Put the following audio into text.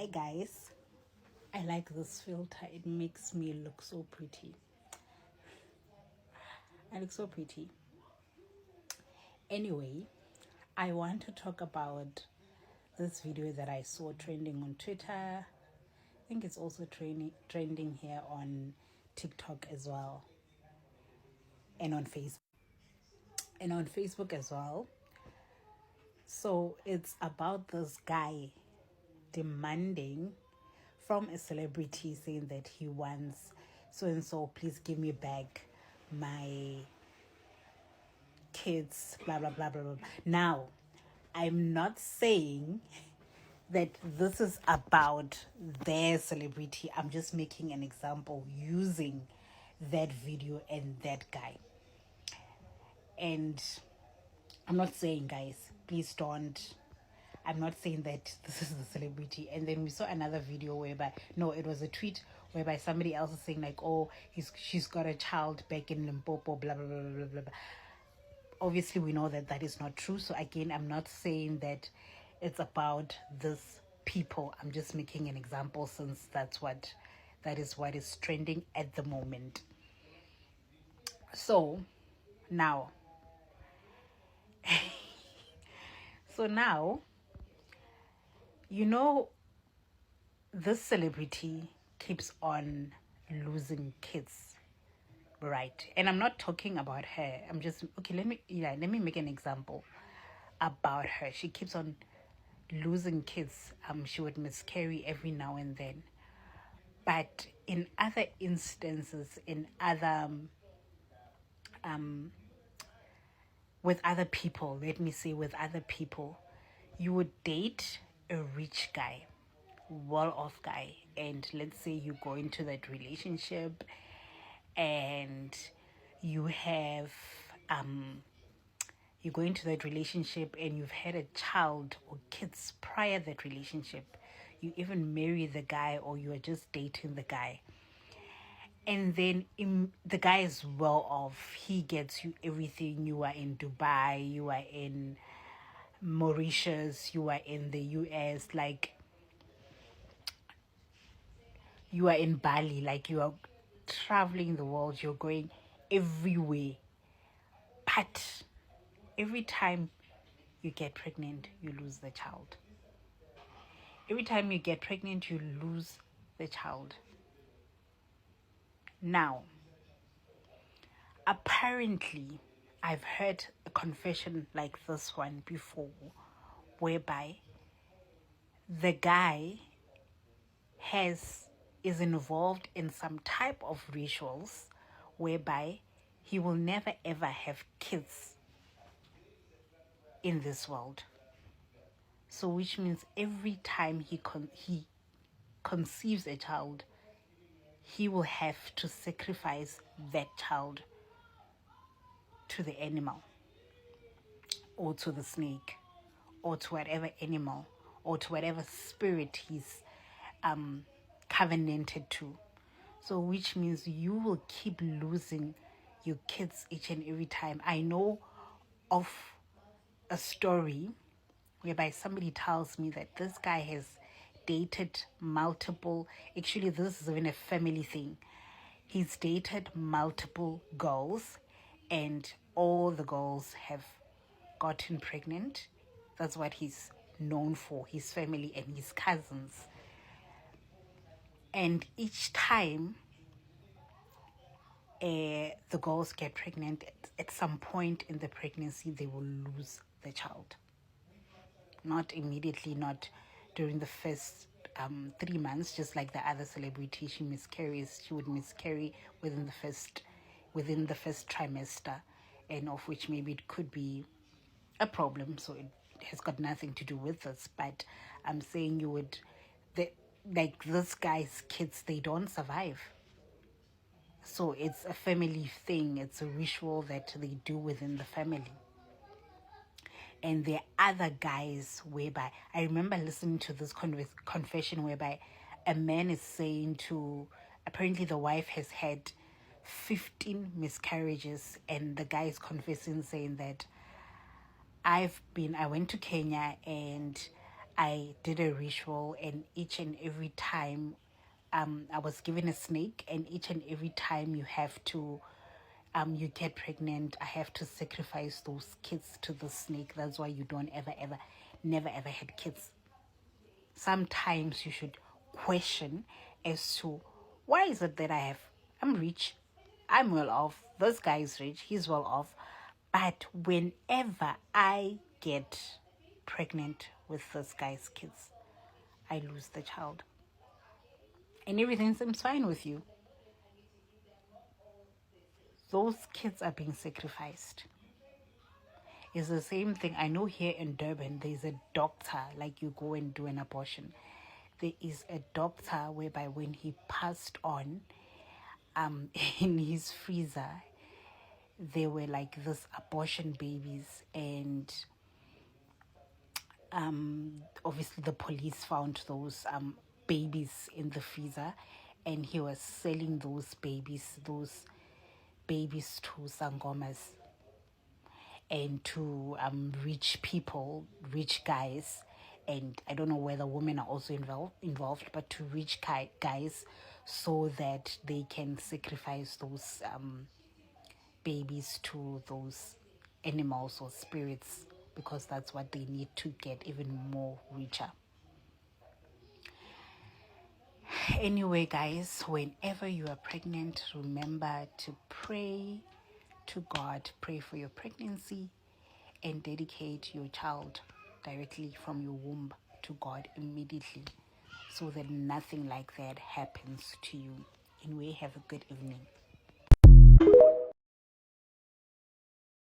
Hi guys, I like this filter. It makes me look so pretty. I look so pretty. Anyway, I want to talk about this video that I saw trending on Twitter. I think it's also trending here on TikTok as well, and on Facebook as well. So it's about this guy demanding from a celebrity, saying that he wants so and so, please give me back my kids, blah blah blah blah blah. Now, I'm not saying that this is about their celebrity. I'm just making an example using that video and that guy. And I'm not saying, guys, please don't. I'm not saying that this is the celebrity. And then we saw another video whereby, no, it was a tweet whereby somebody else is saying like, oh, she's got a child back in Limpopo, blah blah blah blah blah blah. Obviously, we know that that is not true. So again, I'm not saying that it's about this people. I'm just making an example, since that is what is trending at the moment. So now you know, this celebrity keeps on losing kids, right? And I'm not talking about her. I'm just let me make an example about her. She keeps on losing kids. She would miscarry every now and then, but in other instances, in other with other people, let me say with other people, you would date a rich guy, well-off guy, and let's say you go into that relationship and you have you go into that relationship and you've had a child or kids prior that relationship. You even marry the guy, or you are just dating the guy, and then the guy is well off. He gets you everything. You are in Dubai, you are in Mauritius, you are in the US, like you are in Bali, like you are traveling the world, you're going everywhere. But every time you get pregnant, you lose the child. Every time you get pregnant, you lose the child. Now, apparently, I've heard a confession like this one before, whereby the guy is involved in some type of rituals whereby he will never ever have kids in this world. So which means every time he conceives a child, he will have to sacrifice that child to the animal, or to the snake, or to whatever animal, or to whatever spirit he's covenanted to. So which means you will keep losing your kids each and every time. I know of a story whereby somebody tells me that this guy has dated multiple, actually this is even a family thing. He's dated multiple girls and all the girls have gotten pregnant. That's what he's known for, his family and his cousins. And each time the girls get pregnant, at some point in the pregnancy, they will lose the child. Not immediately, not during the first 3 months, just like the other celebrity. She would miscarry within the first trimester, and of which maybe it could be a problem. So it has got nothing to do with this. But I'm saying like this guy's kids, they don't survive. So it's a family thing. It's a ritual that they do within the family. And there are other guys whereby, I remember listening to this confession whereby a man is saying to, apparently the wife has had 15 miscarriages, and the guy is confessing, saying that I went to Kenya and I did a ritual, and each and every time I was given a snake, and each and every time you get pregnant, I have to sacrifice those kids to the snake. That's why you don't never ever had kids. Sometimes you should question as to why is it that I'm rich, I'm well off, this guy is rich, he's well off, but whenever I get pregnant with this guy's kids, I lose the child. And everything seems fine with you. Those kids are being sacrificed. It's the same thing. I know here in Durban, there's a doctor, like you go and do an abortion. There is a doctor whereby when he passed on, in his freezer, there were like this abortion babies, and obviously the police found those babies in the freezer, and he was selling those babies to sangomas and to rich people, rich guys, and I don't know whether women are also involved, but to rich guys, so that they can sacrifice those babies to those animals or spirits, because that's what they need to get even more richer. Anyway, guys, whenever you are pregnant, remember to pray to God, pray for your pregnancy, and dedicate your child directly from your womb to God immediately, so that nothing like that happens to you. Anyway, have a good evening.